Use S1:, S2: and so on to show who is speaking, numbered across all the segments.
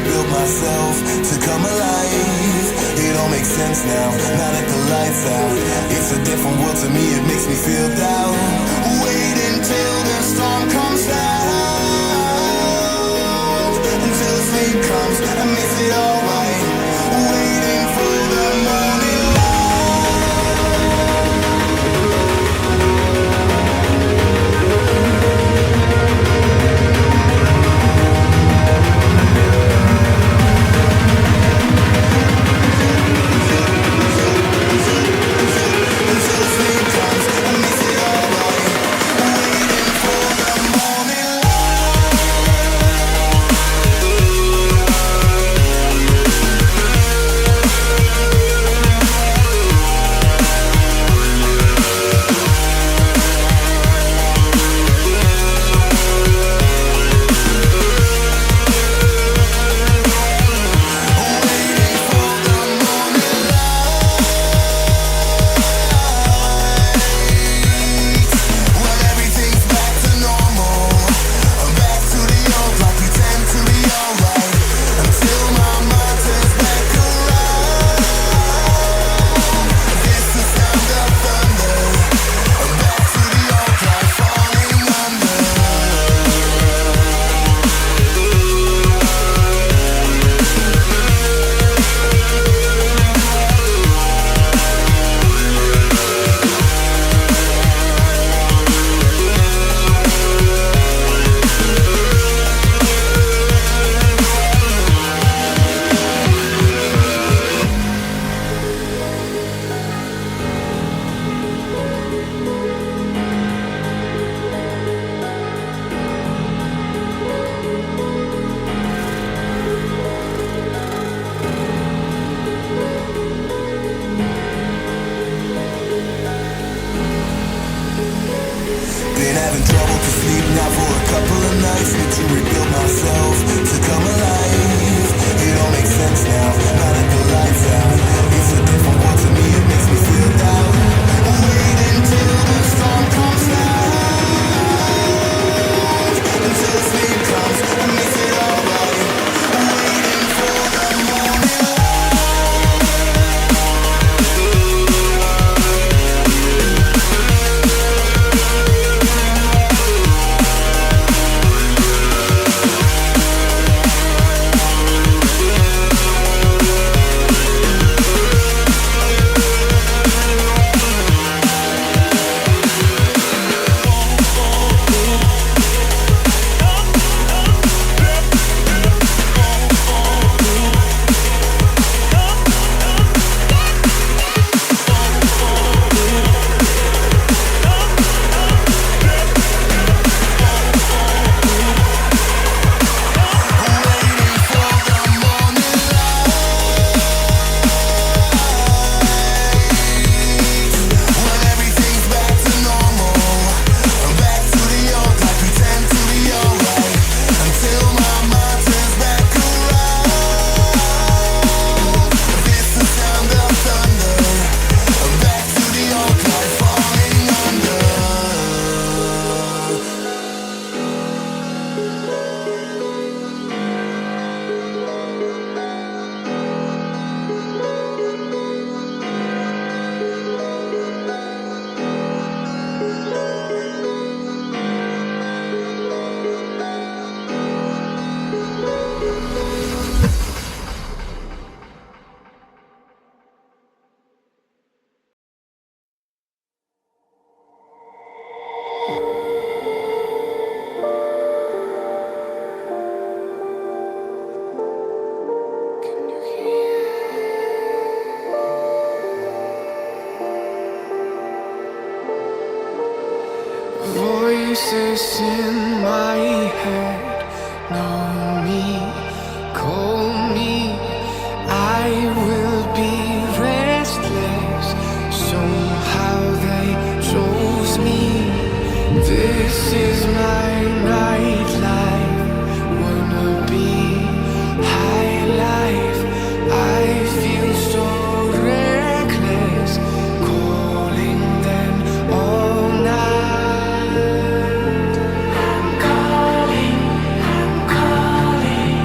S1: rebuild myself to come alive. It all makes sense now, now that the lights out. It's a different world to me, it makes me feel down. Wait until the storm comes down, until sleep comes and makes it alright. Waiting for the morning
S2: voices in my head know me, call me. I will be restless. Somehow they chose me. This is my nightlife. Wanna be high life. I feel so reckless, calling them all night. I'm calling, I'm calling.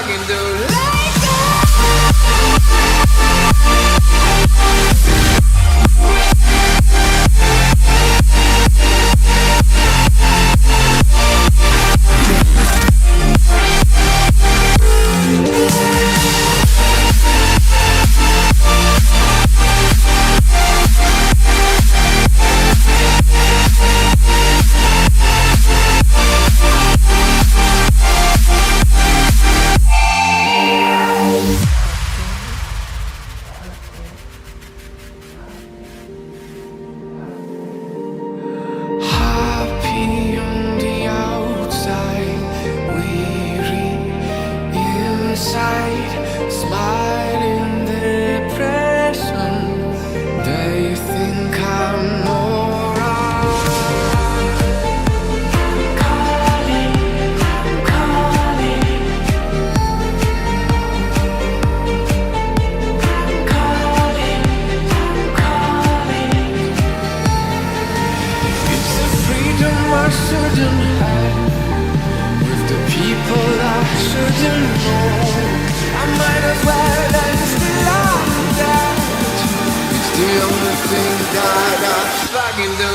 S2: fucking do like happy on the outside, weary inside, smiling depression. They think I'm alright. Calling, calling, calling, calling. It's the freedom I shouldn't have, with the people I shouldn't know. I might as well just belong that. It's the only thing that I fucking do.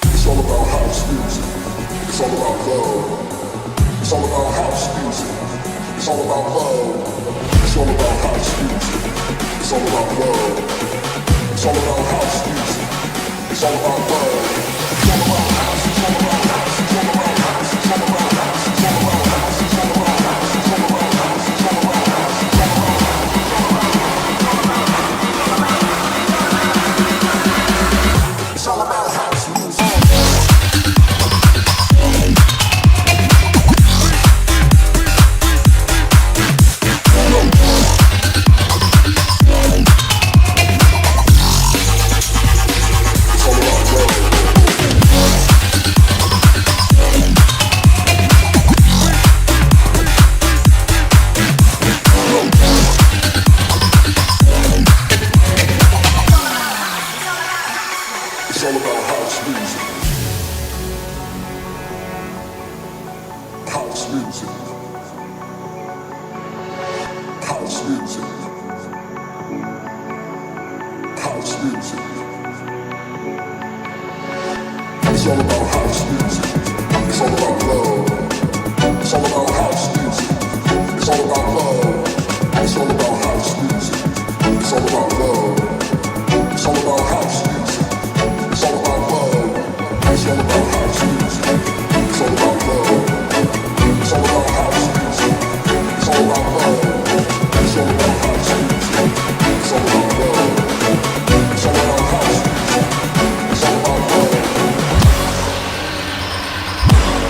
S3: It's all about house music. It's all about love. It's all about house music. It's all about love. It's all about house music. It's all about love. It's all about house music. It's all about love. It's all about house. It's all about house. It's all about house. It's all about house. It's all about house. It's all about house. It's all about house. It's all about house. It's all about house. It's all about house music.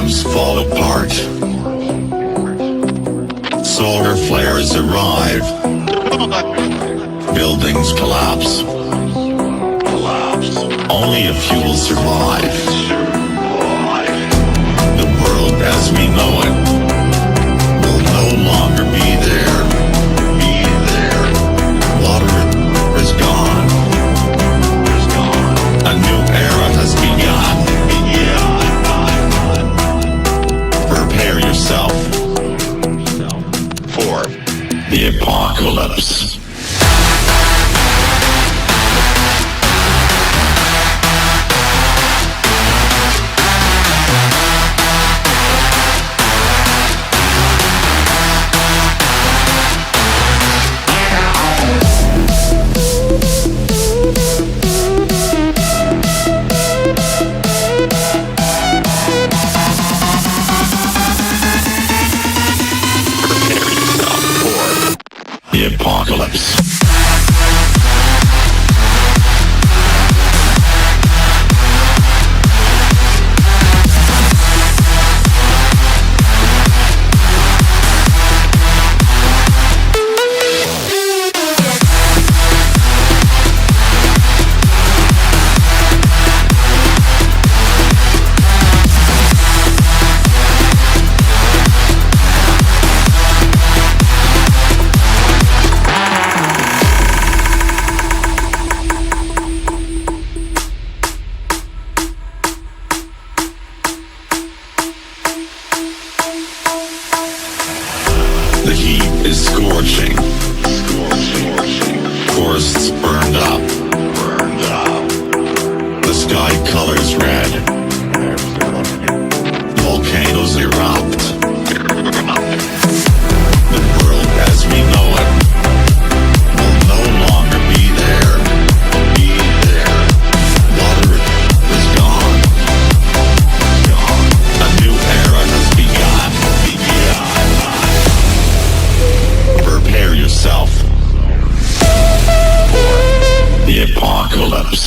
S4: systems fall apart. Solar flares arrive. Buildings collapse. Only a few will survive. The world as we know it will no longer be there. Water is gone. A new era has begun. Prepare yourself for the apocalypse. The apocalypse. The heat is scorching. Forests burned up. The sky colors red. Volcanoes erupt. The world as we know it will no longer be there. Water is gone. A new era has begun. Prepare yourself for the apocalypse.